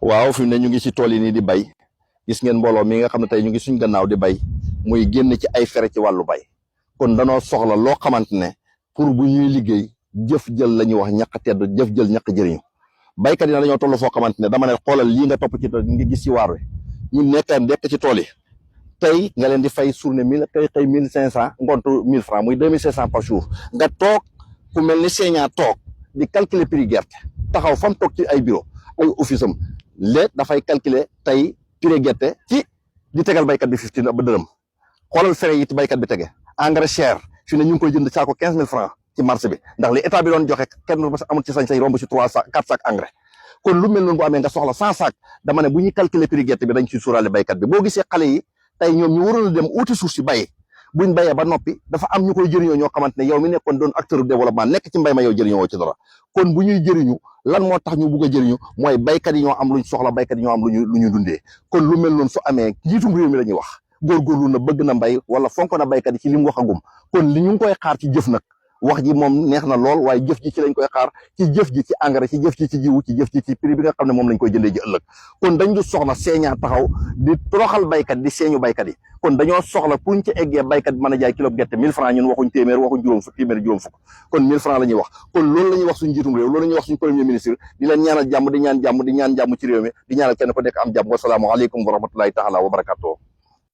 waaw fi mu ne ñu ngi ci tool yi nii di bay gis ngeen mbooloo mi nga xam ne tey ñu ngi suñ gannaaw di bay muy génn ci ay fere ci wàllu bay kon danoo soxla loo xamante ne pour bu ñuy liggéey jëf jël la ñuy wax ñaq tedd jëf jël ñaq jëriñu baykat yi na dañoo toll foo xamante ne dama ne xoolal lii nga topp ci tool nga gis ci waar wi ñu nekk ci tool yi tey nga leen di fay journée 1000 tey xëy 1500 ngontu 1000 francs muy 2500 par jour nga toog ku mel ni seeñaa toog di calculer prix gerte taxaw fam toog ci ay bureau ay office am léegi dafay calculer tey prix gerte ci di tegal baykat bi 15 ba dërëm xoolal frais yi ci baykat bi tege engrais cher fi ne ñu ngi koy jënd saako 15000 francs ci marché bi ndax li état bi doon joxe kenn amul ci sañ-sañ romb ci 3 sacs 4 sacs engrais kon lu mel noonu bu amee nga soxla 100 sacs dama ne bu ñuy calculer prix gerte bi dañ ciy suuraale baykat bi boo gisee xale yi tey ñoom ñu waroon a dem uuti suuf si bay buñ bayee ba noppi dafa am ñu koy jëriñoo ñoo xamante ne yow mi nekkoon doon acteur développement nekk ci mbay ma yow jëriñoo ci dara kon bu ñuy jëriñu lan moo tax ñu bugg a jëriñu mooy baykat yi ñoo am luñ soxla baykat yi ñoo am lu ñu dundee kon lu mel noonu su amee njiitum réew mi la ñuy wax góorgóorlu na bëgg na mbay wala fonk na baykat yi ci li mu waxagum kon li ñu ngi koy xaar ci jëf nag wax ji moom neex na lool waaye jëf ji ci lañ koy xaar ci jëf ji ci engrais ci jëf ji ci jiwu ci jëf ji ci prix bi nga xam ne moom lañ koy jëndee ji ëllëg kon dañ du soxla seeñaa taxaw di toroxal baykat di seeñu baykat yi kon dañoo soxla pour ñu ci eggee baykat bi mën a jaay kilo gerte 1000 francs ñun waxuñ téeméer waxuñ juróom fukk kon 1000 francs la ñuy wax kon loolu la ñuy wax suñu njiitum réew loolu la ñuy wax suñu premier ministre di leen ñaanal jàmm di ñaan jàmm ci réew mi di ñaanal kenn ko nekk am jàmm wasalaamu aleykum wa rahmatullahi taala wa barakatuh